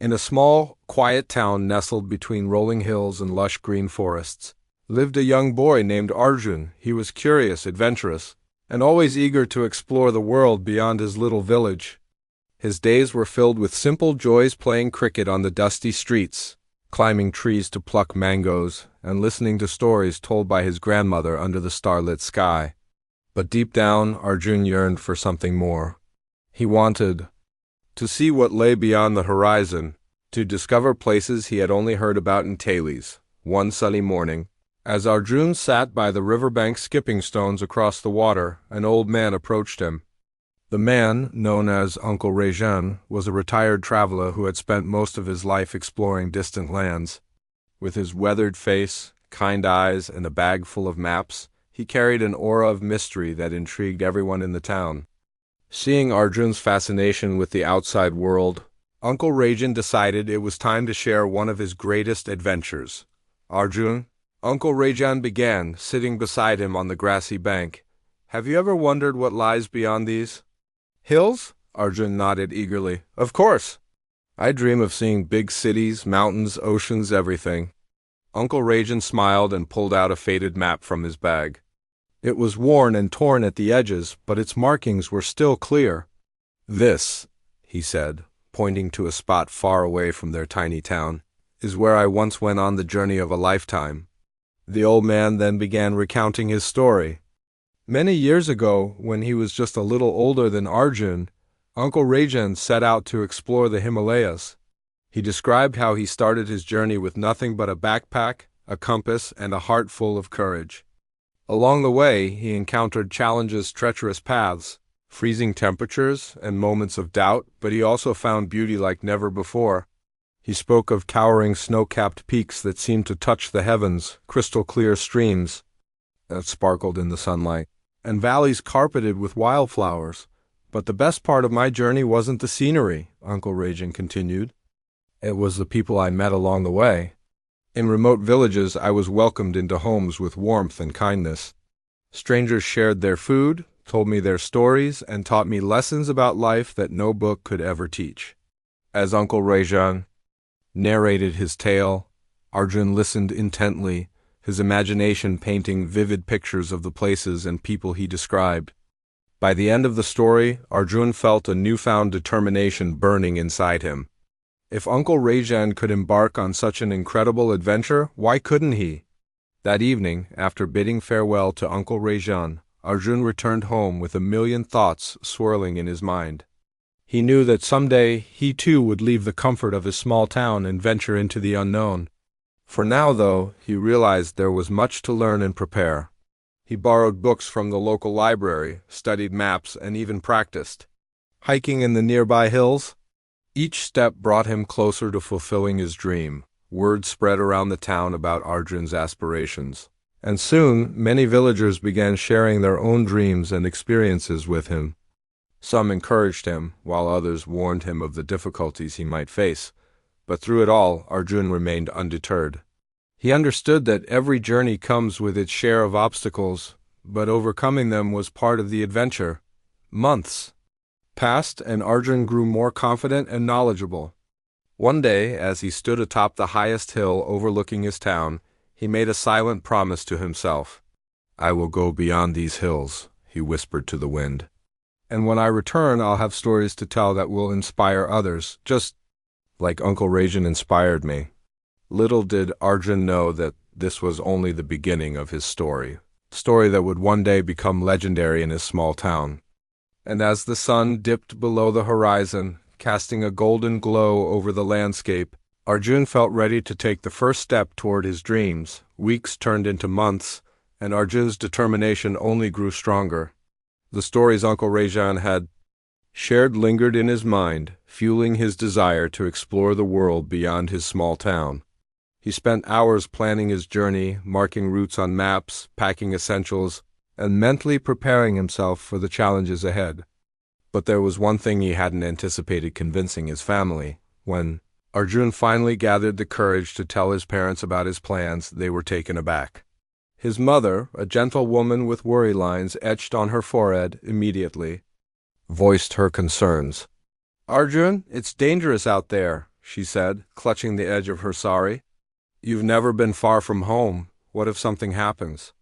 In a small, quiet town nestled between rolling hills and lush green forests, lived a young boy named Arjun. He was curious, adventurous, and always eager to explore the world beyond his little village. His days were filled with simple joys, playing cricket on the dusty streets, climbing trees to pluck mangoes, and listening to stories told by his grandmother under the starlit sky. But deep down, Arjun yearned for something more. He wanted to see what lay beyond the horizon, to discover places he had only heard about in tales. One sunny morning, as Arjun sat by the riverbank skipping stones across the water, an old man approached him. The man, known as Uncle Rajan, was a retired traveler who had spent most of his life exploring distant lands. With his weathered face, kind eyes, and a bag full of maps, he carried an aura of mystery that intrigued everyone in the town. Seeing Arjun's fascination with the outside world, Uncle Rajan decided it was time to share one of his greatest adventures. "Arjun," Uncle Rajan began, sitting beside him on the grassy bank, "have you ever wondered what lies beyond these hills?" Arjun nodded eagerly. "Of course. I dream of seeing big cities, mountains, oceans, everything." Uncle Rajan smiled and pulled out a faded map from his bag. It was worn and torn at the edges, but its markings were still clear. "This," he said, pointing to a spot far away from their tiny town, "is where I once went on the journey of a lifetime." The old man then began recounting his story. Many years ago, when he was just a little older than Arjun, Uncle Rajan set out to explore the Himalayas. He described how he started his journey with nothing but a backpack, a compass, and a heart full of courage. Along the way, he encountered challenges, treacherous paths, freezing temperatures, and moments of doubt, but he also found beauty like never before. He spoke of towering snow-capped peaks that seemed to touch the heavens, crystal-clear streams that sparkled in the sunlight, and valleys carpeted with wildflowers. "But the best part of my journey wasn't the scenery," Uncle Rajan continued. "It was the people I met along the way. In remote villages, I was welcomed into homes with warmth and kindness. Strangers shared their food, told me their stories, and taught me lessons about life that no book could ever teach." As Uncle Rajan narrated his tale, Arjun listened intently, his imagination painting vivid pictures of the places and people he described. By the end of the story, Arjun felt a newfound determination burning inside him. If Uncle Rajan could embark on such an incredible adventure, why couldn't he? That evening, after bidding farewell to Uncle Rajan, Arjun returned home with a million thoughts swirling in his mind. He knew that someday he too would leave the comfort of his small town and venture into the unknown. For now, though, he realized there was much to learn and prepare. He borrowed books from the local library, studied maps, and even practiced hiking in the nearby hills. Each step brought him closer to fulfilling his dream. Word spread around the town about Arjun's aspirations, and soon many villagers began sharing their own dreams and experiences with him. Some encouraged him, while others warned him of the difficulties he might face. But through it all, Arjun remained undeterred. He understood that every journey comes with its share of obstacles, but overcoming them was part of the adventure. Months passed, and Arjun grew more confident and knowledgeable. One day, as he stood atop the highest hill overlooking his town, he made a silent promise to himself. "I will go beyond these hills," he whispered to the wind. "And when I return, I'll have stories to tell that will inspire others, just like Uncle Rajan inspired me." Little did Arjun know that this was only the beginning of his story that would one day become legendary in his small town. And as the sun dipped below the horizon, casting a golden glow over the landscape, Arjun felt ready to take the first step toward his dreams. Weeks turned into months, and Arjun's determination only grew stronger. The stories Uncle Rajan had shared lingered in his mind, fueling his desire to explore the world beyond his small town. He spent hours planning his journey, marking routes on maps, packing essentials, and mentally preparing himself for the challenges ahead. But there was one thing he hadn't anticipated convincing his family. When Arjun finally gathered the courage to tell his parents about his plans, they were taken aback. His mother, a gentle woman with worry lines etched on her forehead, immediately voiced her concerns. "Arjun, it's dangerous out there," she said, clutching the edge of her sari. "You've never been far from home. What if something happens?"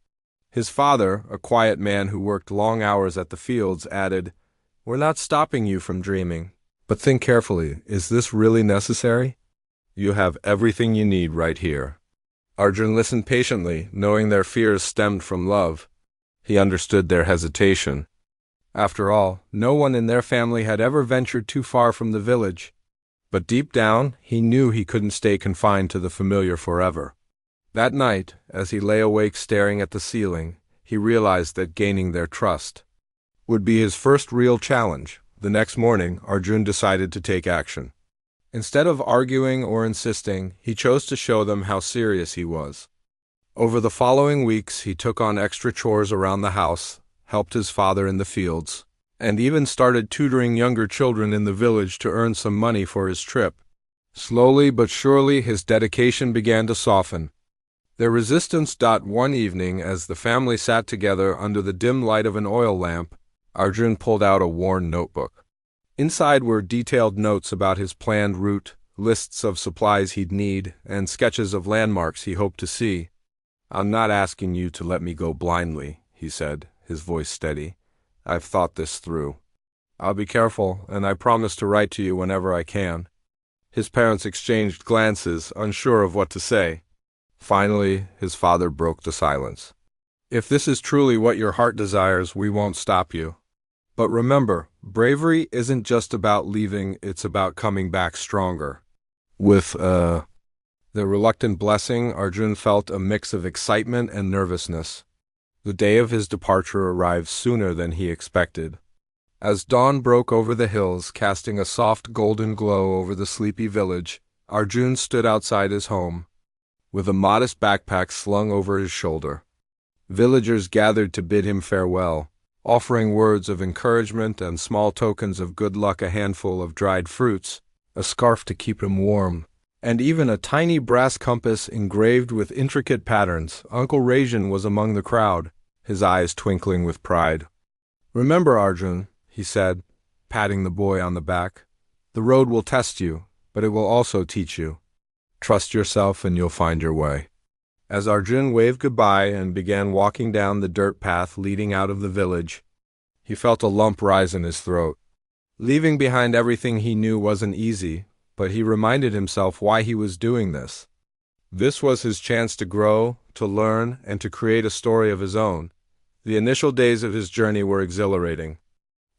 His father, a quiet man who worked long hours at the fields, added, "We're not stopping you from dreaming. But think carefully, is this really necessary? You have everything you need right here." Arjun listened patiently, knowing their fears stemmed from love. He understood their hesitation. After all, no one in their family had ever ventured too far from the village. But deep down, he knew he couldn't stay confined to the familiar forever. That night, as he lay awake staring at the ceiling, he realized that gaining their trust would be his first real challenge. The next morning, Arjun decided to take action. Instead of arguing or insisting, he chose to show them how serious he was. Over the following weeks, he took on extra chores around the house, helped his father in the fields, and even started tutoring younger children in the village to earn some money for his trip. Slowly but surely, his dedication began to soften. Their resistance. One evening, as the family sat together under the dim light of an oil lamp, Arjun pulled out a worn notebook. Inside were detailed notes about his planned route, lists of supplies he'd need, and sketches of landmarks he hoped to see. "I'm not asking you to let me go blindly," he said, his voice steady. "I've thought this through. I'll be careful, and I promise to write to you whenever I can." His parents exchanged glances, unsure of what to say. Finally, his father broke the silence. "If this is truly what your heart desires, we won't stop you. But remember, bravery isn't just about leaving, it's about coming back stronger." With the reluctant blessing, Arjun felt a mix of excitement and nervousness. The day of his departure arrived sooner than he expected. As dawn broke over the hills, casting a soft golden glow over the sleepy village, Arjun stood outside his home, with a modest backpack slung over his shoulder. Villagers gathered to bid him farewell, offering words of encouragement and small tokens of good luck, a handful of dried fruits, a scarf to keep him warm, and even a tiny brass compass engraved with intricate patterns. Uncle Rajan was among the crowd, his eyes twinkling with pride. "Remember, Arjun," he said, patting the boy on the back, "the road will test you, but it will also teach you. Trust yourself and you'll find your way." As Arjun waved goodbye and began walking down the dirt path leading out of the village, he felt a lump rise in his throat. Leaving behind everything he knew wasn't easy, but he reminded himself why he was doing this. This was his chance to grow, to learn, and to create a story of his own. The initial days of his journey were exhilarating.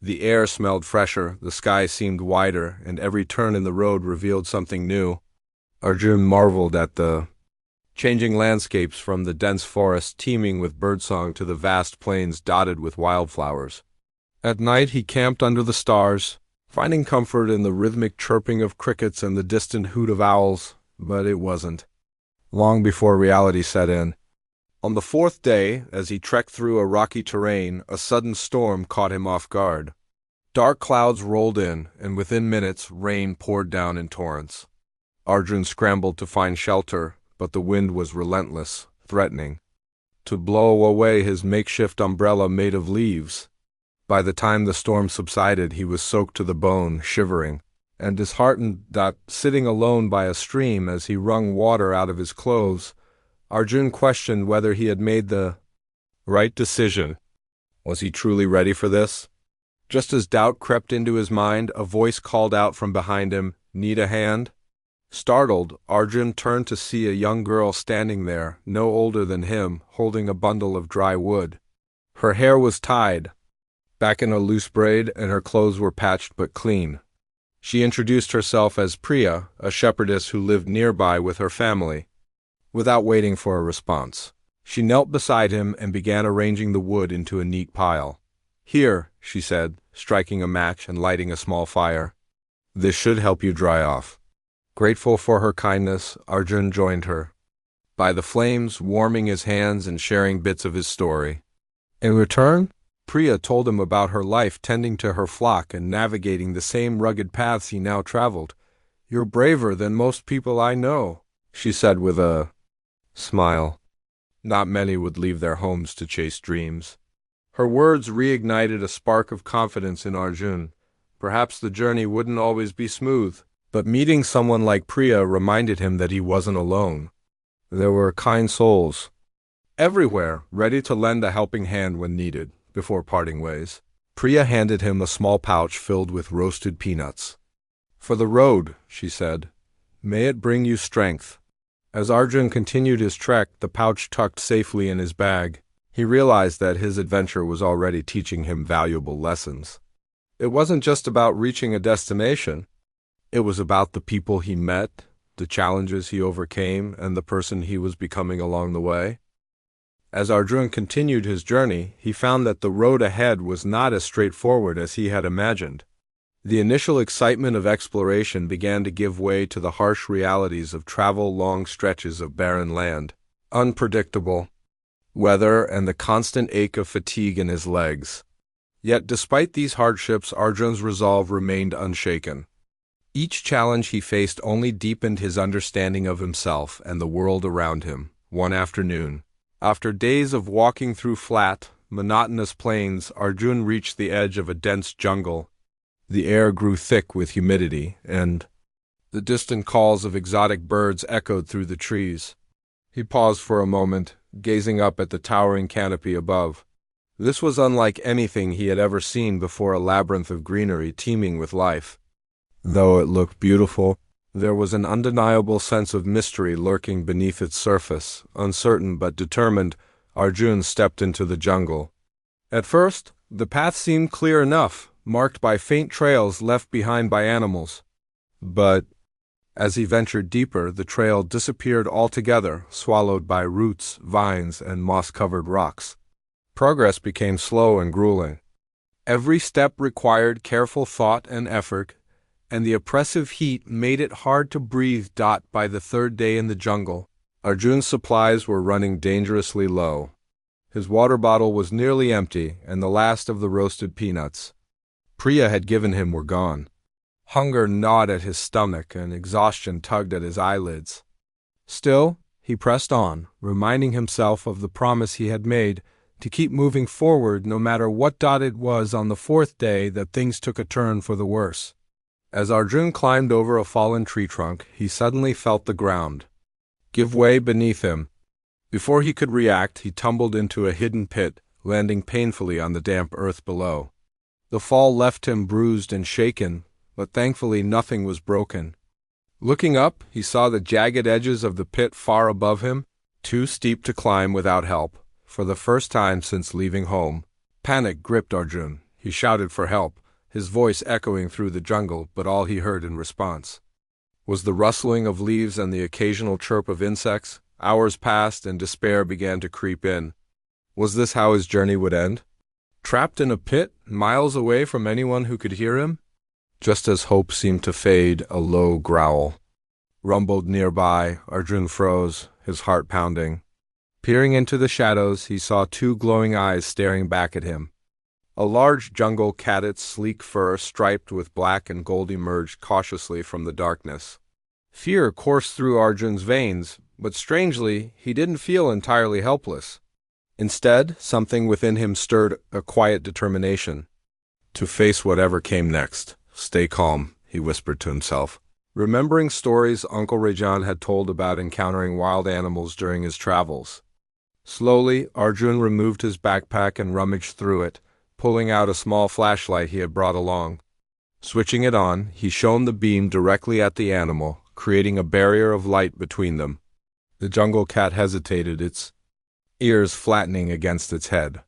The air smelled fresher, the sky seemed wider, and every turn in the road revealed something new. Arjun marveled at the changing landscapes, from the dense forest teeming with birdsong to the vast plains dotted with wildflowers. At night he camped under the stars, finding comfort in the rhythmic chirping of crickets and the distant hoot of owls, but it wasn't long before reality set in. On the fourth day, as he trekked through a rocky terrain, a sudden storm caught him off guard. Dark clouds rolled in, and within minutes rain poured down in torrents. Arjun scrambled to find shelter, but the wind was relentless, threatening to blow away his makeshift umbrella made of leaves. By the time the storm subsided, he was soaked to the bone, shivering, and disheartened. Sitting alone by a stream as he wrung water out of his clothes, Arjun questioned whether he had made the right decision. Was he truly ready for this? Just as doubt crept into his mind, a voice called out from behind him, "Need a hand?" Startled, Arjun turned to see a young girl standing there, no older than him, holding a bundle of dry wood. Her hair was tied back in a loose braid, and her clothes were patched but clean. She introduced herself as Priya, a shepherdess who lived nearby with her family. Without waiting for a response, she knelt beside him and began arranging the wood into a neat pile. "Here," she said, striking a match and lighting a small fire. "This should help you dry off." Grateful for her kindness, Arjun joined her by the flames, warming his hands and sharing bits of his story. In return, Priya told him about her life tending to her flock and navigating the same rugged paths he now traveled. "You're braver than most people I know," she said with a smile. Not many would leave their homes to chase dreams. Her words reignited a spark of confidence in Arjun. Perhaps the journey wouldn't always be smooth, But meeting someone like Priya reminded him that he wasn't alone. There were kind souls everywhere, ready to lend a helping hand when needed. Before parting ways, Priya handed him a small pouch filled with roasted peanuts. "For the road," she said. "May it bring you strength." As Arjun continued his trek, the pouch tucked safely in his bag, he realized that his adventure was already teaching him valuable lessons. It wasn't just about reaching a destination. It was about the people he met, the challenges he overcame, and the person he was becoming along the way. As Arjun continued his journey, he found that the road ahead was not as straightforward as he had imagined. The initial excitement of exploration began to give way to the harsh realities of travel long stretches of barren land, unpredictable weather, and the constant ache of fatigue in his legs. Yet despite these hardships, Arjun's resolve remained unshaken. Each challenge he faced only deepened his understanding of himself and the world around him. One afternoon, after days of walking through flat, monotonous plains, Arjun reached the edge of a dense jungle. The air grew thick with humidity, and the distant calls of exotic birds echoed through the trees. He paused for a moment, gazing up at the towering canopy above. This was unlike anything he had ever seen before, a labyrinth of greenery teeming with life. Though it looked beautiful, there was an undeniable sense of mystery lurking beneath its surface. Uncertain but determined, Arjun stepped into the jungle. At first, the path seemed clear enough, marked by faint trails left behind by animals. But as he ventured deeper, the trail disappeared altogether, swallowed by roots, vines, and moss-covered rocks. Progress became slow and grueling. Every step required careful thought and effort, and the oppressive heat made it hard to breathe. By the third day in the jungle, Arjun's supplies were running dangerously low. His water bottle was nearly empty, and the last of the roasted peanuts Priya had given him were gone. Hunger gnawed at his stomach, and exhaustion tugged at his eyelids. Still, he pressed on, reminding himself of the promise he had made to keep moving forward no matter what. It was on the fourth day that things took a turn for the worse. As Arjun climbed over a fallen tree trunk, he suddenly felt the ground give way beneath him. Before he could react, he tumbled into a hidden pit, landing painfully on the damp earth below. The fall left him bruised and shaken, but thankfully nothing was broken. Looking up, he saw the jagged edges of the pit far above him, too steep to climb without help. For the first time since leaving home, panic gripped Arjun. He shouted for help, his voice echoing through the jungle, but all he heard in response was the rustling of leaves and the occasional chirp of insects. Hours passed, and despair began to creep in. Was this how his journey would end? Trapped in a pit, miles away from anyone who could hear him? Just as hope seemed to fade, a low growl rumbled nearby. Arjun froze, his heart pounding. Peering into the shadows, he saw two glowing eyes staring back at him. A large jungle cat, its sleek fur striped with black and gold, emerged cautiously from the darkness. Fear coursed through Arjun's veins, but strangely, he didn't feel entirely helpless. Instead, something within him stirred a quiet determination to face whatever came next. "Stay calm," he whispered to himself, remembering stories Uncle Rajan had told about encountering wild animals during his travels. Slowly, Arjun removed his backpack and rummaged through it, pulling out a small flashlight he had brought along. Switching it on, he shone the beam directly at the animal, creating a barrier of light between them. The jungle cat hesitated, its ears flattening against its head.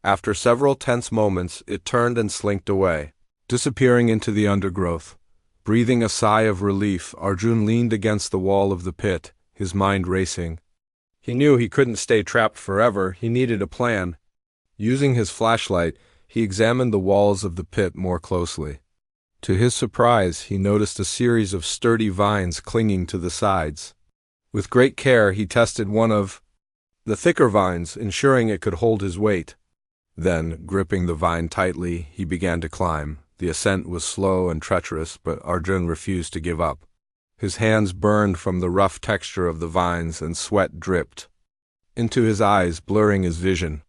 After several tense moments, it turned and slinked away, disappearing into the undergrowth. Breathing a sigh of relief, Arjun leaned against the wall of the pit, his mind racing. He knew he couldn't stay trapped forever. He needed a plan. Using his flashlight, he examined the walls of the pit more closely. To his surprise, he noticed a series of sturdy vines clinging to the sides. With great care, he tested one of the thicker vines, ensuring it could hold his weight. Then, gripping the vine tightly, he began to climb. The ascent was slow and treacherous, but Arjun refused to give up. His hands burned from the rough texture of the vines, and sweat dripped into his eyes, blurring his vision.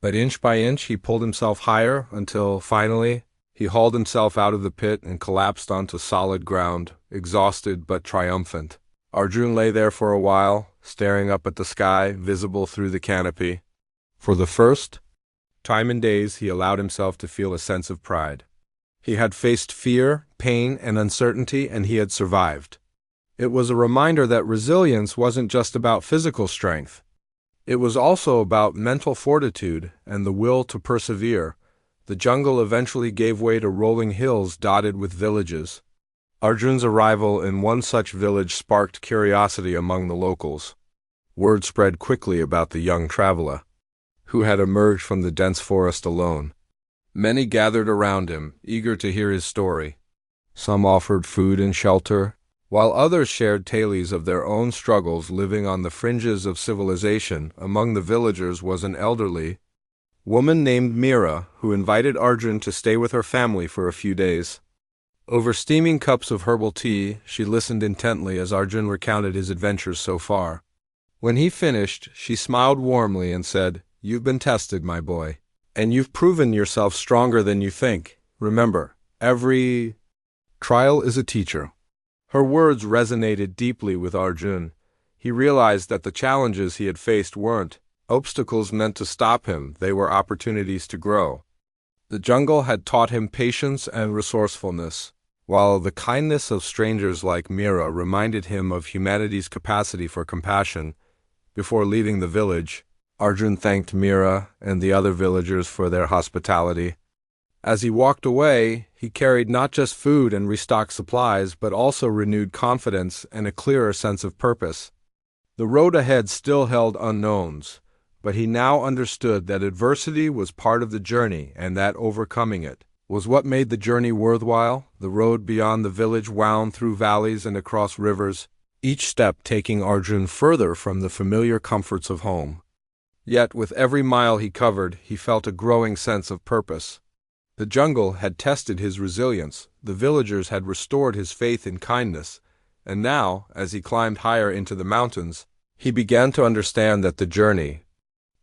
But inch by inch, he pulled himself higher until, finally, He hauled himself out of the pit and collapsed onto solid ground, exhausted but triumphant. Arjun lay there for a while, staring up at the sky, visible through the canopy. For the first time in days, he allowed himself to feel a sense of pride. He had faced fear, pain, and uncertainty, and he had survived. It was a reminder that resilience wasn't just about physical strength. It was also about mental fortitude and the will to persevere. The jungle eventually gave way to rolling hills dotted with villages. Arjun's arrival in one such village sparked curiosity among the locals. Word spread quickly about the young traveler, who had emerged from the dense forest alone. Many gathered around him, eager to hear his story. Some offered food and shelter, while others shared tales of their own struggles living on the fringes of civilization. Among the villagers was an elderly woman named Mira, who invited Arjun to stay with her family for a few days. Over steaming cups of herbal tea, she listened intently as Arjun recounted his adventures so far. When he finished, she smiled warmly and said, "You've been tested, my boy, and you've proven yourself stronger than you think. Remember, every trial is a teacher." Her words resonated deeply with Arjun. He realized that the challenges he had faced weren't obstacles meant to stop him, they were opportunities to grow. The jungle had taught him patience and resourcefulness, while the kindness of strangers like Mira reminded him of humanity's capacity for compassion. Before leaving the village, Arjun thanked Mira and the other villagers for their hospitality. As he walked away, he carried not just food and restocked supplies, but also renewed confidence and a clearer sense of purpose. The road ahead still held unknowns, but he now understood that adversity was part of the journey and that overcoming it was what made the journey worthwhile. The road beyond the village wound through valleys and across rivers, each step taking Arjun further from the familiar comforts of home. Yet with every mile he covered, he felt a growing sense of purpose. The jungle had tested his resilience, the villagers had restored his faith in kindness, and now, as he climbed higher into the mountains, he began to understand that the journey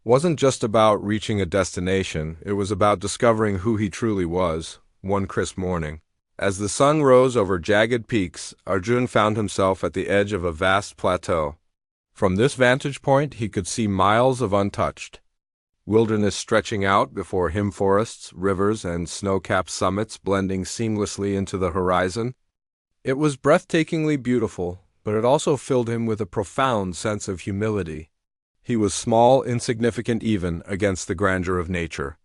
wasn't just about reaching a destination, it was about discovering who he truly was. One crisp morning, as the sun rose over jagged peaks, Arjun found himself at the edge of a vast plateau. From this vantage point, he could see miles of untouched wilderness stretching out before him, forests, rivers, and snow-capped summits blending seamlessly into the horizon. It was breathtakingly beautiful, but it also filled him with a profound sense of humility. He was small, insignificant even against the grandeur of nature.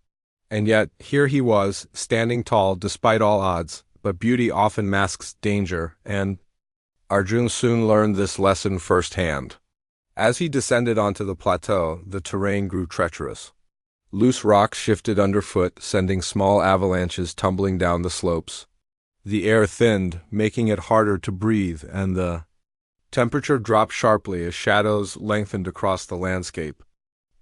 And yet, here he was, standing tall despite all odds, but beauty often masks danger, and Arjun soon learned this lesson firsthand. As he descended onto the plateau, the terrain grew treacherous. Loose rocks shifted underfoot, sending small avalanches tumbling down the slopes. The air thinned, making it harder to breathe, and the temperature dropped sharply as shadows lengthened across the landscape.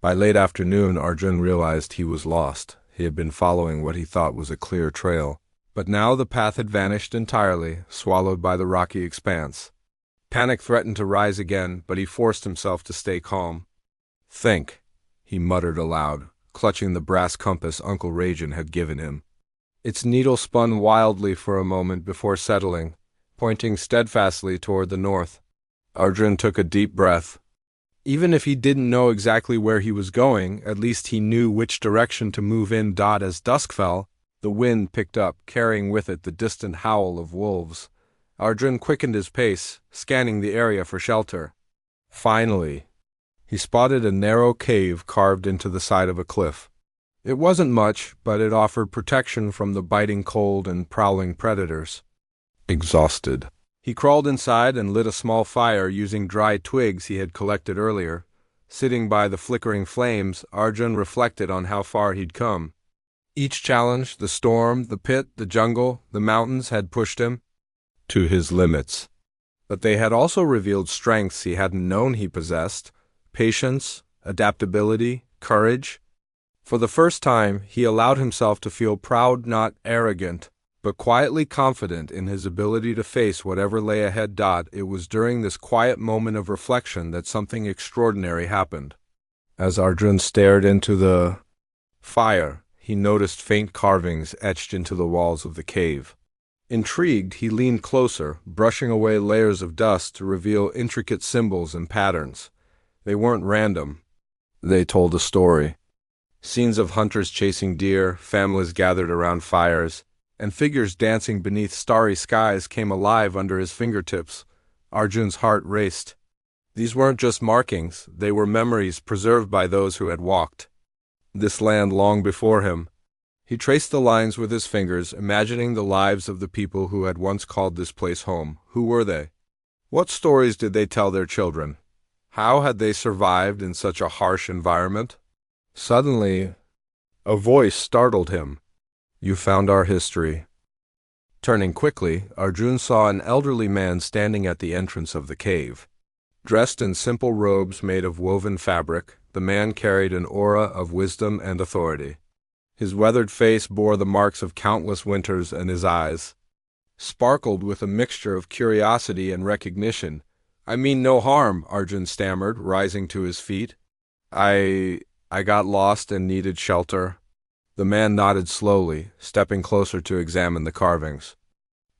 By late afternoon, Arjun realized he was lost. He had been following what he thought was a clear trail, but now the path had vanished entirely, swallowed by the rocky expanse. Panic threatened to rise again, but he forced himself to stay calm. "Think," he muttered aloud, clutching the brass compass Uncle Rajan had given him. Its needle spun wildly for a moment before settling, pointing steadfastly toward the north. Arjun took a deep breath. Even if he didn't know exactly where he was going, at least he knew which direction to move in. As dusk fell, the wind picked up, carrying with it the distant howl of wolves. Arjun quickened his pace, scanning the area for shelter. Finally, he spotted a narrow cave carved into the side of a cliff. It wasn't much, but it offered protection from the biting cold and prowling predators. Exhausted, he crawled inside and lit a small fire using dry twigs he had collected earlier. Sitting by the flickering flames, Arjun reflected on how far he'd come. Each challenge, the storm, the pit, the jungle, the mountains, had pushed him to his limits. But they had also revealed strengths he hadn't known he possessed: patience, adaptability, courage. For the first time, he allowed himself to feel proud, not arrogant, but quietly confident in his ability to face whatever lay ahead. It was during this quiet moment of reflection that something extraordinary happened. As Arjun stared into the fire, he noticed faint carvings etched into the walls of the cave. Intrigued, he leaned closer, brushing away layers of dust to reveal intricate symbols and patterns. They weren't random. They told a story. Scenes of hunters chasing deer, families gathered around fires, and figures dancing beneath starry skies came alive under his fingertips. Arjun's heart raced. These weren't just markings, they were memories preserved by those who had walked this land long before him. He traced the lines with his fingers, imagining the lives of the people who had once called this place home. Who were they? What stories did they tell their children? How had they survived in such a harsh environment? Suddenly, a voice startled him. "You found our history." Turning quickly, Arjun saw an elderly man standing at the entrance of the cave. Dressed in simple robes made of woven fabric, the man carried an aura of wisdom and authority. His weathered face bore the marks of countless winters, and his eyes sparkled with a mixture of curiosity and recognition. "I mean no harm," Arjun stammered, rising to his feet. I got lost and needed shelter." The man nodded slowly, stepping closer to examine the carvings.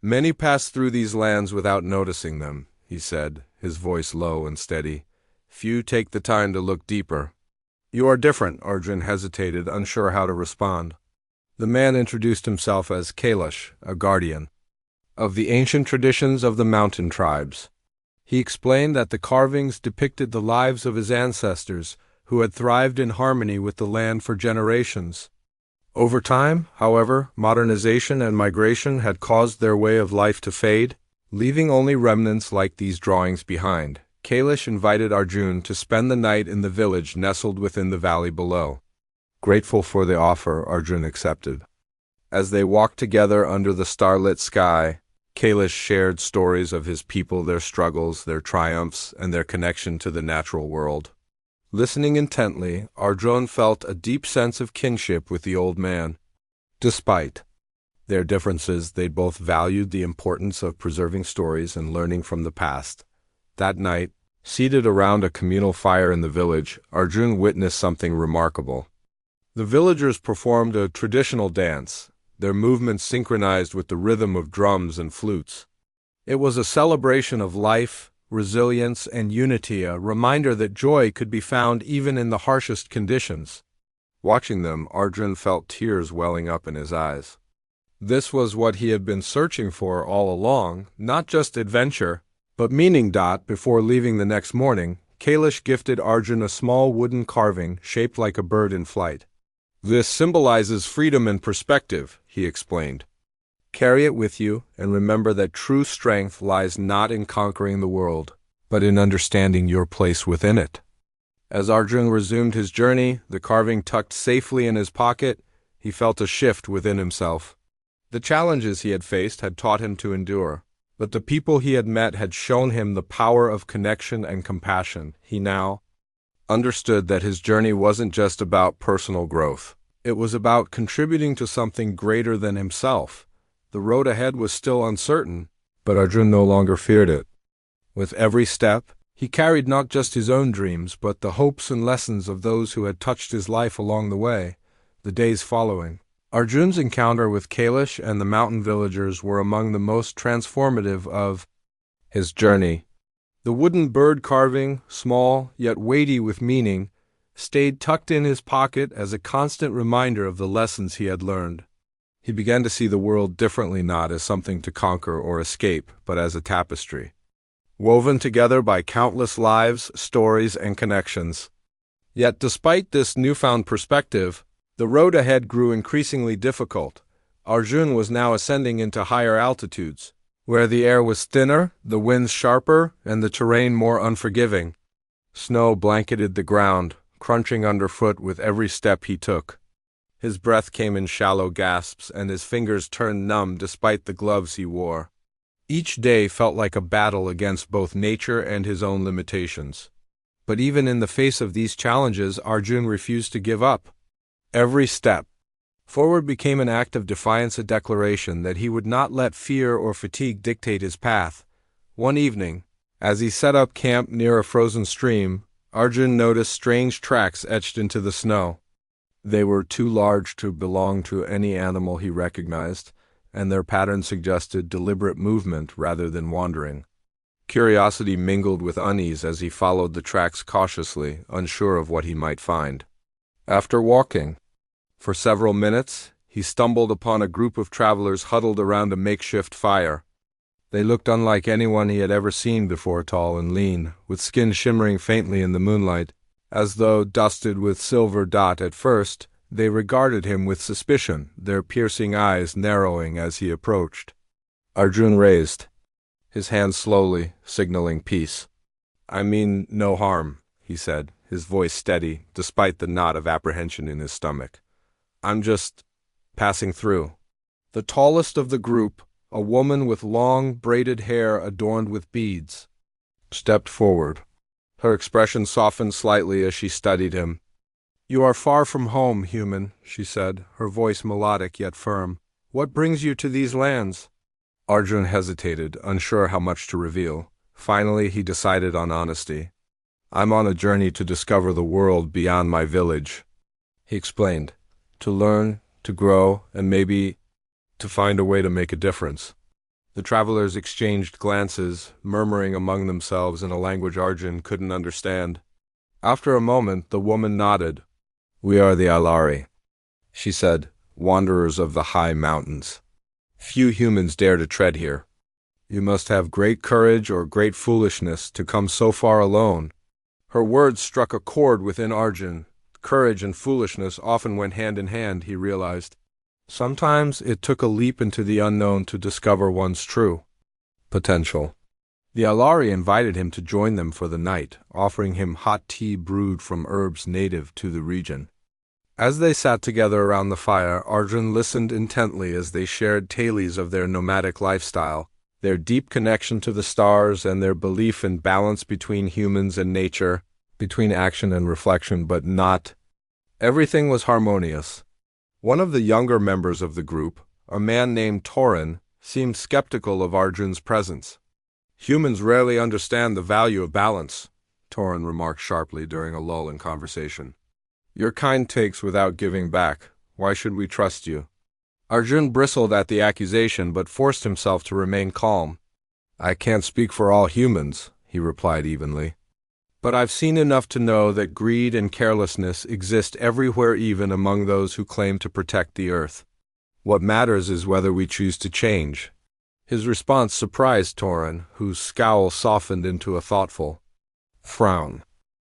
"Many pass through these lands without noticing them," he said, his voice low and steady. "Few take the time to look deeper." "You are different," Arjun hesitated, unsure how to respond. The man introduced himself as Kailash, a guardian of the ancient traditions of the mountain tribes. He explained that the carvings depicted the lives of his ancestors, who had thrived in harmony with the land for generations. Over time, however, modernization and migration had caused their way of life to fade, leaving only remnants like these drawings behind. Kailash invited Arjun to spend the night in the village nestled within the valley below. Grateful for the offer, Arjun accepted. As they walked together under the starlit sky, Kailash shared stories of his people, their struggles, their triumphs, and their connection to the natural world. Listening intently, Arjun felt a deep sense of kinship with the old man. Despite their differences, they both valued the importance of preserving stories and learning from the past. That night, seated around a communal fire in the village, Arjun witnessed something remarkable. The villagers performed a traditional dance, their movements synchronized with the rhythm of drums and flutes. It was a celebration of life, resilience, and unity, a reminder that joy could be found even in the harshest conditions. Watching them, Arjun felt tears welling up in his eyes. This was what he had been searching for all along, not just adventure, but meaning. Before leaving the next morning, Kailash gifted Arjun a small wooden carving shaped like a bird in flight. "This symbolizes freedom and perspective," he explained. "Carry it with you, and remember that true strength lies not in conquering the world, but in understanding your place within it." As Arjun resumed his journey, the carving tucked safely in his pocket, he felt a shift within himself. The challenges he had faced had taught him to endure, but the people he had met had shown him the power of connection and compassion. He now understood that his journey wasn't just about personal growth. It was about contributing to something greater than himself. The road ahead was still uncertain, but Arjun no longer feared it. With every step, he carried not just his own dreams, but the hopes and lessons of those who had touched his life along the way. The days following, Arjun's encounter with Kailash and the mountain villagers were among the most transformative of his journey. The wooden bird carving, small yet weighty with meaning, stayed tucked in his pocket as a constant reminder of the lessons he had learned. He began to see the world differently, not as something to conquer or escape, but as a tapestry, woven together by countless lives, stories, and connections. Yet despite this newfound perspective, the road ahead grew increasingly difficult. Arjun was now ascending into higher altitudes, where the air was thinner, the winds sharper, and the terrain more unforgiving. Snow blanketed the ground, crunching underfoot with every step he took. His breath came in shallow gasps, and his fingers turned numb despite the gloves he wore. Each day felt like a battle against both nature and his own limitations. But even in the face of these challenges, Arjun refused to give up. Every step forward became an act of defiance, a declaration that he would not let fear or fatigue dictate his path. One evening, as he set up camp near a frozen stream, Arjun noticed strange tracks etched into the snow. They were too large to belong to any animal he recognized, and their pattern suggested deliberate movement rather than wandering. Curiosity mingled with unease as he followed the tracks cautiously, unsure of what he might find. After walking for several minutes, he stumbled upon a group of travelers huddled around a makeshift fire. They looked unlike anyone he had ever seen before, tall and lean, with skin shimmering faintly in the moonlight. As though dusted with silver dot at first, they regarded him with suspicion, their piercing eyes narrowing as he approached. Arjun raised his hand slowly, signaling peace. "I mean no harm," he said, his voice steady, despite the knot of apprehension in his stomach. "I'm just passing through." The tallest of the group, a woman with long, braided hair adorned with beads, stepped forward. Her expression softened slightly as she studied him. "You are far from home, human," she said, her voice melodic yet firm. "What brings you to these lands?" Arjun hesitated, unsure how much to reveal. Finally, he decided on honesty. "I'm on a journey to discover the world beyond my village," he explained. "To learn, to grow, and maybe to find a way to make a difference." The travelers exchanged glances, murmuring among themselves in a language Arjun couldn't understand. After a moment, the woman nodded. "We are the Alari," she said, "wanderers of the high mountains. Few humans dare to tread here. You must have great courage or great foolishness to come so far alone." Her words struck a chord within Arjun. Courage and foolishness often went hand in hand, he realized. Sometimes it took a leap into the unknown to discover one's true potential. The Alari invited him to join them for the night, offering him hot tea brewed from herbs native to the region. As they sat together around the fire, Arjun listened intently as they shared tales of their nomadic lifestyle, their deep connection to the stars, and their belief in balance between humans and nature, between action and reflection, but not. Everything was harmonious. One of the younger members of the group, a man named Torin, seemed skeptical of Arjun's presence. "Humans rarely understand the value of balance," Torin remarked sharply during a lull in conversation. "Your kind takes without giving back. Why should we trust you?" Arjun bristled at the accusation but forced himself to remain calm. "I can't speak for all humans," he replied evenly. "But I've seen enough to know that greed and carelessness exist everywhere, even among those who claim to protect the earth. What matters is whether we choose to change." His response surprised Torin, whose scowl softened into a thoughtful frown.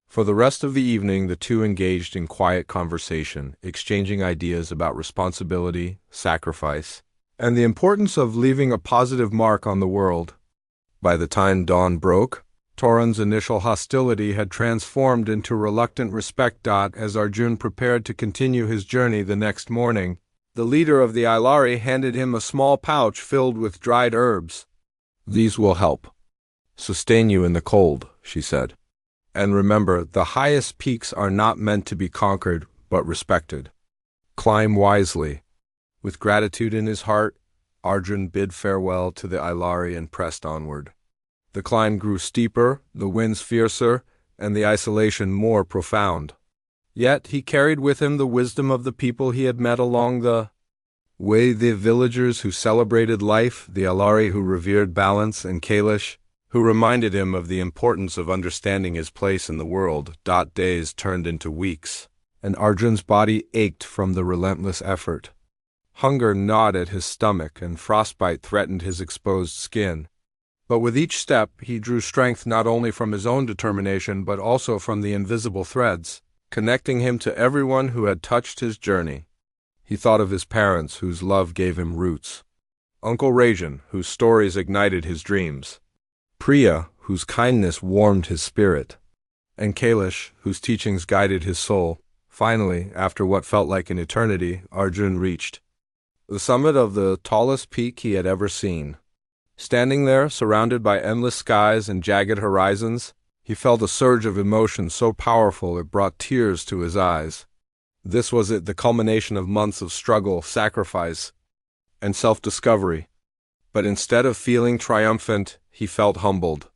For the rest of the evening, the two engaged in quiet conversation, exchanging ideas about responsibility, sacrifice, and the importance of leaving a positive mark on the world. By the time dawn broke, Torin's initial hostility had transformed into reluctant respect. As Arjun prepared to continue his journey the next morning, the leader of the Ilari handed him a small pouch filled with dried herbs. "These will help sustain you in the cold," she said. "And remember, the highest peaks are not meant to be conquered, but respected. Climb wisely." With gratitude in his heart, Arjun bid farewell to the Ilari and pressed onward. The climb grew steeper, the winds fiercer, and the isolation more profound. Yet he carried with him the wisdom of the people he had met along the way, the villagers who celebrated life, the Alari who revered balance, and Kailash, who reminded him of the importance of understanding his place in the world. Days turned into weeks, and Arjun's body ached from the relentless effort. Hunger gnawed at his stomach, and frostbite threatened his exposed skin. But with each step, he drew strength not only from his own determination, but also from the invisible threads connecting him to everyone who had touched his journey. He thought of his parents, whose love gave him roots; Uncle Rajan, whose stories ignited his dreams; Priya, whose kindness warmed his spirit; and Kailash, whose teachings guided his soul. Finally, after what felt like an eternity, Arjun reached the summit of the tallest peak he had ever seen. Standing there, surrounded by endless skies and jagged horizons, he felt a surge of emotion so powerful it brought tears to his eyes. This was the culmination of months of struggle, sacrifice, and self-discovery. But instead of feeling triumphant, he felt humbled.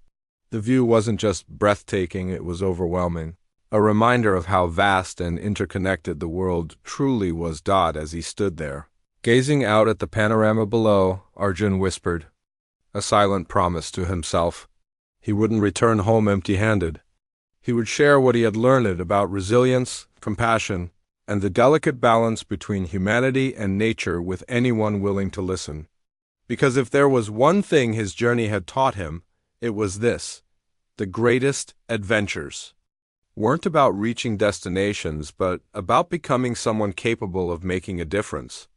The view wasn't just breathtaking, it was overwhelming. a reminder of how vast and interconnected the world truly was. As he stood there, gazing out at the panorama below, Arjun whispered, a silent promise to himself. He wouldn't return home empty-handed. He would share what he had learned about resilience, compassion, and the delicate balance between humanity and nature with anyone willing to listen. Because if there was one thing his journey had taught him, it was this: the greatest adventures weren't about reaching destinations, but about becoming someone capable of making a difference.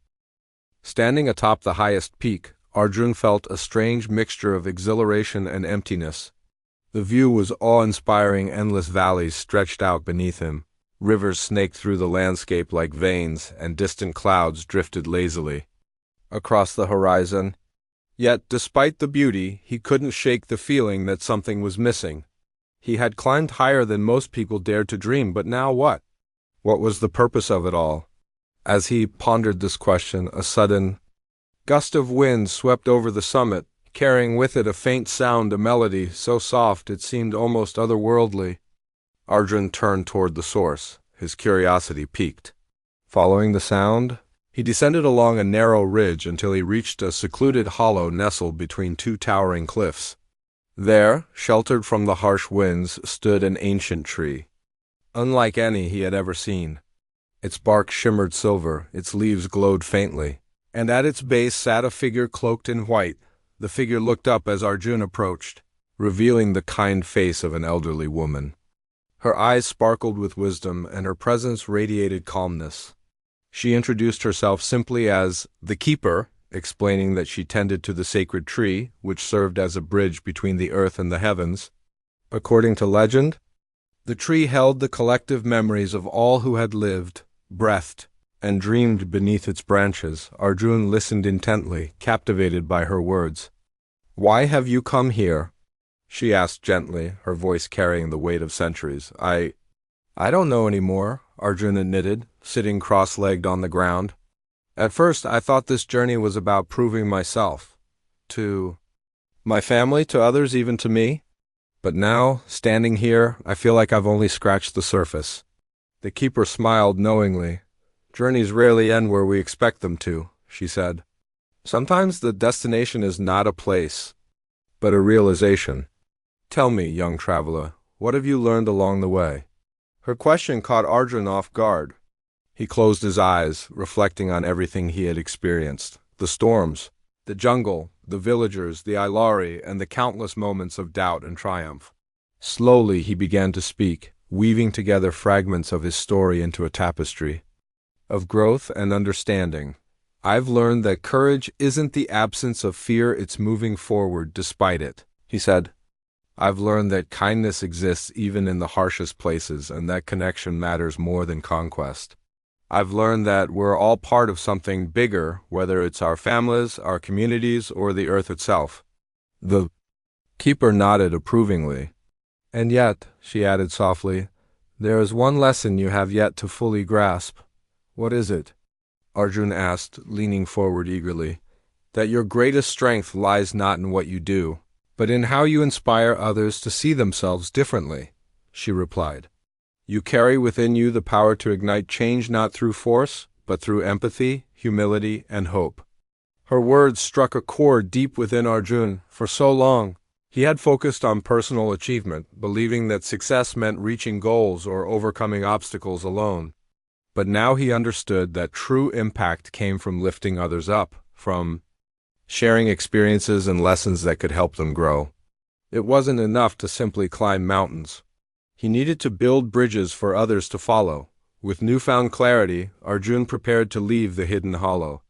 Standing atop the highest peak, Arjun felt a strange mixture of exhilaration and emptiness. The view was awe-inspiring. Endless valleys stretched out beneath him. Rivers snaked through the landscape like veins, and distant clouds drifted lazily across the horizon. Yet, despite the beauty, he couldn't shake the feeling that something was missing. He had climbed higher than most people dared to dream, but now what? What was the purpose of it all? As he pondered this question, a sudden gust of wind swept over the summit, carrying with it a faint sound, a melody so soft it seemed almost otherworldly. Arjun turned toward the source, his curiosity piqued. Following the sound, he descended along a narrow ridge until he reached a secluded hollow nestled between two towering cliffs. There, sheltered from the harsh winds, stood an ancient tree, unlike any he had ever seen. Its bark shimmered silver, its leaves glowed faintly, and at its base sat a figure cloaked in white. The figure looked up as Arjun approached, revealing the kind face of an elderly woman. Her eyes sparkled with wisdom, and her presence radiated calmness. She introduced herself simply as the Keeper, explaining that she tended to the sacred tree, which served as a bridge between the earth and the heavens. According to legend, the tree held the collective memories of all who had lived, breathed, and dreamed beneath its branches. Arjun listened intently, captivated by her words. "Why have you come here?" she asked gently, her voice carrying the weight of centuries. I don't know anymore," Arjun admitted, sitting cross-legged on the ground. "At first I thought this journey was about proving myself. To my family, to others, even to me. But now, standing here, I feel like I've only scratched the surface." The Keeper smiled knowingly. "Journeys rarely end where we expect them to," she said. "Sometimes the destination is not a place, but a realization. Tell me, young traveler, what have you learned along the way?" Her question caught Arjun off guard. He closed his eyes, reflecting on everything he had experienced: the storms, the jungle, the villagers, the Ilari, and the countless moments of doubt and triumph. Slowly he began to speak, weaving together fragments of his story into a tapestry of growth and understanding. "I've learned that courage isn't the absence of fear, it's moving forward despite it," he said. "I've learned that kindness exists even in the harshest places, and that connection matters more than conquest. I've learned that we're all part of something bigger, whether it's our families, our communities, or the earth itself." The Keeper nodded approvingly. "And yet," she added softly, "there is one lesson you have yet to fully grasp." "What is it?" Arjun asked, leaning forward eagerly. "That your greatest strength lies not in what you do, but in how you inspire others to see themselves differently," she replied. "You carry within you the power to ignite change not through force, but through empathy, humility, and hope." Her words struck a chord deep within Arjun. For so long, he had focused on personal achievement, believing that success meant reaching goals or overcoming obstacles alone. But now he understood that true impact came from lifting others up, from sharing experiences and lessons that could help them grow. It wasn't enough to simply climb mountains. He needed to build bridges for others to follow. With newfound clarity, Arjun prepared to leave the hidden hollow.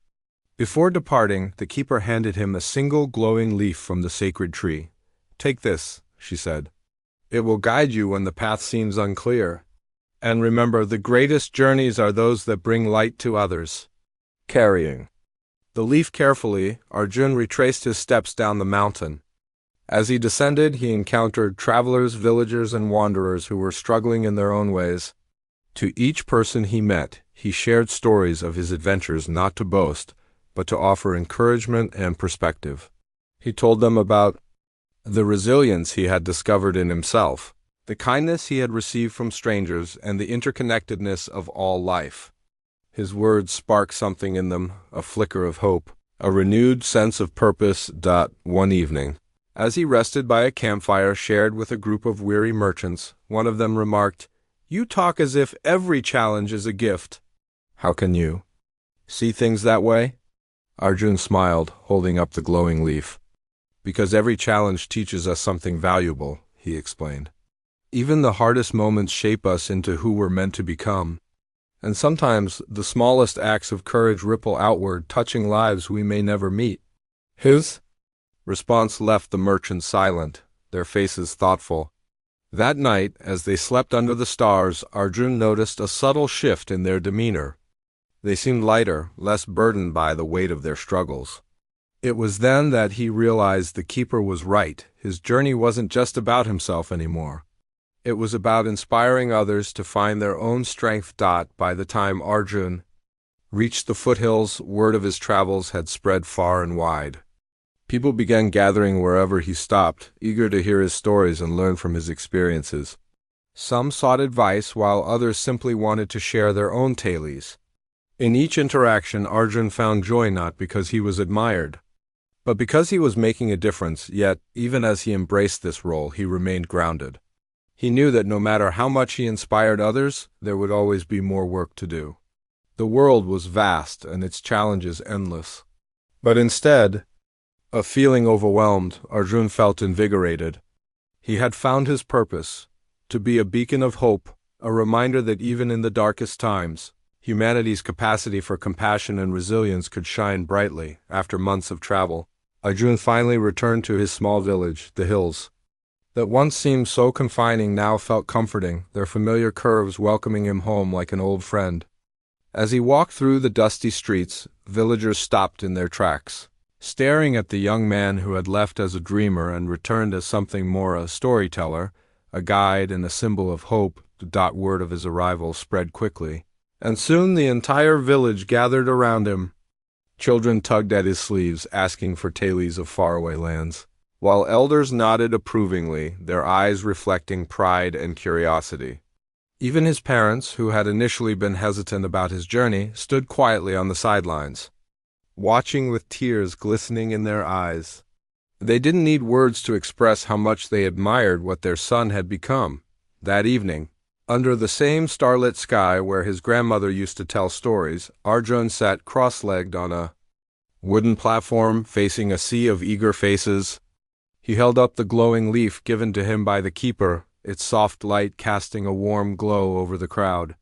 Before departing, the Keeper handed him a single glowing leaf from the sacred tree. "Take this," she said. "It will guide you when the path seems unclear. And remember, the greatest journeys are those that bring light to others." Carrying the leaf carefully, Arjun retraced his steps down the mountain. As he descended, he encountered travelers, villagers, and wanderers who were struggling in their own ways. To each person he met, he shared stories of his adventures, not to boast, but to offer encouragement and perspective. He told them about the resilience he had discovered in himself, the kindness he had received from strangers, and the interconnectedness of all life. His words sparked something in them, a flicker of hope, a renewed sense of purpose. One evening, as he rested by a campfire shared with a group of weary merchants, one of them remarked, "You talk as if every challenge is a gift." "How can you see things that way?" Arjun smiled, holding up the glowing leaf. "Because every challenge teaches us something valuable," he explained. "Even the hardest moments shape us into who we're meant to become. And sometimes the smallest acts of courage ripple outward, touching lives we may never meet." His response left the merchants silent, their faces thoughtful. That night, as they slept under the stars, Arjun noticed a subtle shift in their demeanor. They seemed lighter, less burdened by the weight of their struggles. It was then that he realized the keeper was right. His journey wasn't just about himself anymore. It was about inspiring others to find their own strength. By the time Arjun reached the foothills, word of his travels had spread far and wide. People began gathering wherever he stopped, eager to hear his stories and learn from his experiences. Some sought advice, while others simply wanted to share their own tales. In each interaction, Arjun found joy not because he was admired, but because he was making a difference. Yet, even as he embraced this role, he remained grounded. He knew that no matter how much he inspired others, there would always be more work to do. The world was vast and its challenges endless. But instead of feeling overwhelmed, Arjun felt invigorated. He had found his purpose, to be a beacon of hope, a reminder that even in the darkest times, humanity's capacity for compassion and resilience could shine brightly. After months of travel, Arjun finally returned to his small village, the hills, that once seemed so confining now felt comforting, their familiar curves welcoming him home like an old friend. As he walked through the dusty streets, villagers stopped in their tracks, staring at the young man who had left as a dreamer and returned as something more, a storyteller, a guide, and a symbol of hope. Word of his arrival spread quickly, and soon the entire village gathered around him. Children tugged at his sleeves, asking for tales of faraway lands, while elders nodded approvingly, their eyes reflecting pride and curiosity. Even his parents, who had initially been hesitant about his journey, stood quietly on the sidelines, watching with tears glistening in their eyes. They didn't need words to express how much they admired what their son had become. That evening, under the same starlit sky where his grandmother used to tell stories, Arjun sat cross-legged on a wooden platform facing a sea of eager faces. He held up the glowing leaf given to him by the keeper, its soft light casting a warm glow over the crowd.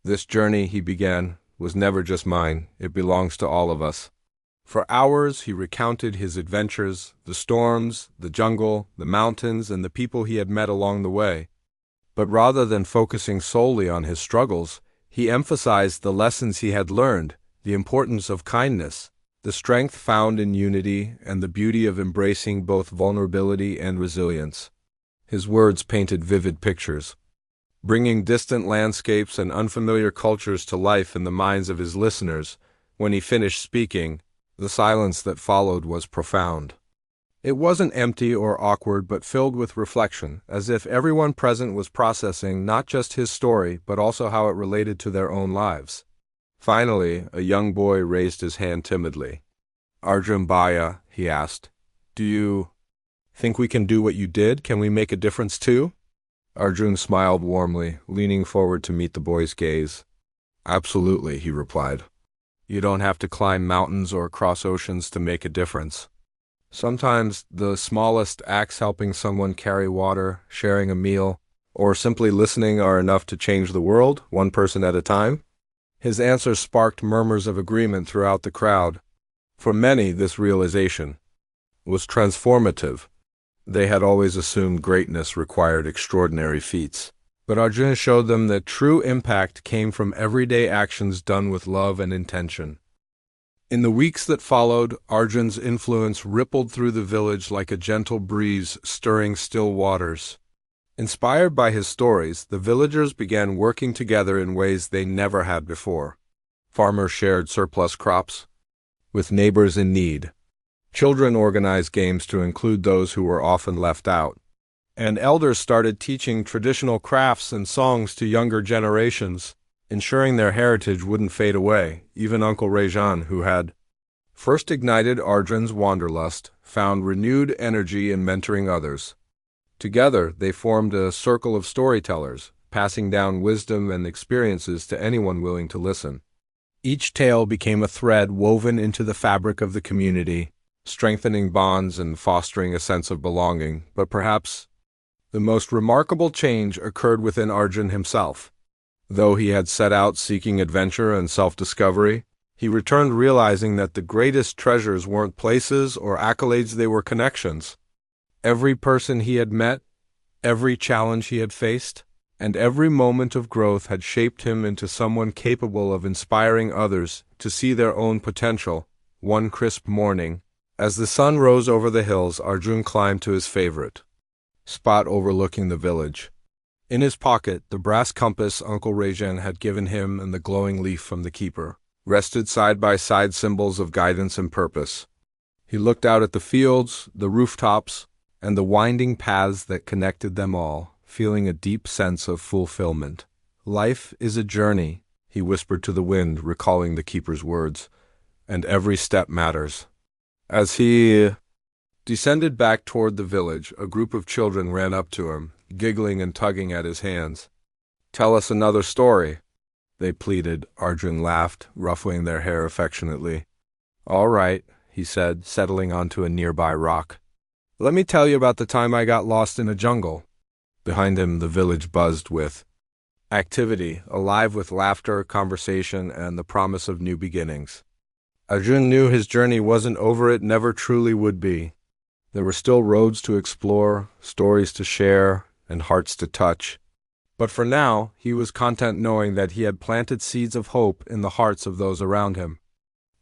"This journey," he began, "was never just mine. It belongs to all of us." For hours he recounted his adventures, the storms, the jungle, the mountains, and the people he had met along the way. But rather than focusing solely on his struggles, he emphasized the lessons he had learned, the importance of kindness, the strength found in unity, and the beauty of embracing both vulnerability and resilience. His words painted vivid pictures, bringing distant landscapes and unfamiliar cultures to life in the minds of his listeners. When he finished speaking, the silence that followed was profound. It wasn't empty or awkward, but filled with reflection, as if everyone present was processing not just his story, but also how it related to their own lives. Finally, a young boy raised his hand timidly. "Arjun Bhaiya," he asked, "do you think we can do what you did? Can we make a difference too?" Arjun smiled warmly, leaning forward to meet the boy's gaze. "Absolutely," he replied. "You don't have to climb mountains or cross oceans to make a difference. Sometimes the smallest acts, helping someone carry water, sharing a meal, or simply listening, are enough to change the world, one person at a time." His answer sparked murmurs of agreement throughout the crowd. For many, this realization was transformative. They had always assumed greatness required extraordinary feats, but Arjuna showed them that true impact came from everyday actions done with love and intention. In the weeks that followed, Arjun's influence rippled through the village like a gentle breeze stirring still waters. Inspired by his stories, the villagers began working together in ways they never had before. Farmers shared surplus crops with neighbors in need. Children organized games to include those who were often left out. and elders started teaching traditional crafts and songs to younger generations, ensuring their heritage wouldn't fade away. Even Uncle Rajan, who had first ignited Arjun's wanderlust, found renewed energy in mentoring others. Together, they formed a circle of storytellers, passing down wisdom and experiences to anyone willing to listen. Each tale became a thread woven into the fabric of the community, strengthening bonds and fostering a sense of belonging. But perhaps the most remarkable change occurred within Arjun himself. Though he had set out seeking adventure and self-discovery, he returned realizing that the greatest treasures weren't places or accolades, they were connections. Every person he had met, every challenge he had faced, and every moment of growth had shaped him into someone capable of inspiring others to see their own potential. One crisp morning, as the sun rose over the hills, Arjun climbed to his favorite spot overlooking the village. In his pocket, the brass compass Uncle Rajan had given him and the glowing leaf from the keeper rested side by side, symbols of guidance and purpose. He looked out at the fields, the rooftops, and the winding paths that connected them all, feeling a deep sense of fulfillment. "Life is a journey," he whispered to the wind, recalling the keeper's words, "and every step matters." As he descended back toward the village, a group of children ran up to him, giggling and tugging at his hands. "Tell us another story," they pleaded. Arjun laughed, ruffling their hair affectionately. "All right," he said, settling onto a nearby rock. "Let me tell you about the time I got lost in a jungle." Behind him, the village buzzed with activity, alive with laughter, conversation, and the promise of new beginnings. Arjun knew his journey wasn't over, it never truly would be. There were still roads to explore, stories to share, and hearts to touch. But for now, he was content knowing that he had planted seeds of hope in the hearts of those around him.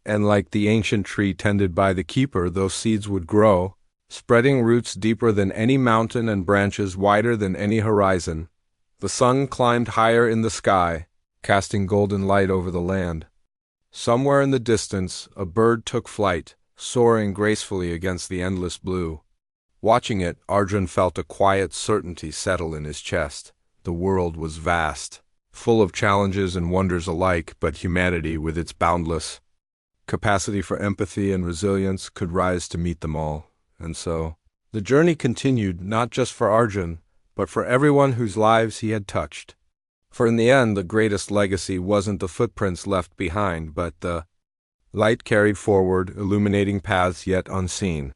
And like the ancient tree tended by the keeper, those seeds would grow, spreading roots deeper than any mountain and branches wider than any horizon. The sun climbed higher in the sky, casting golden light over the land. Somewhere in the distance, a bird took flight, soaring gracefully against the endless blue. Watching it, Arjun felt a quiet certainty settle in his chest. The world was vast, full of challenges and wonders alike, but humanity, with its boundless capacity for empathy and resilience, could rise to meet them all. And so, the journey continued, not just for Arjun, but for everyone whose lives he had touched. For in the end, the greatest legacy wasn't the footprints left behind, but the light carried forward, illuminating paths yet unseen.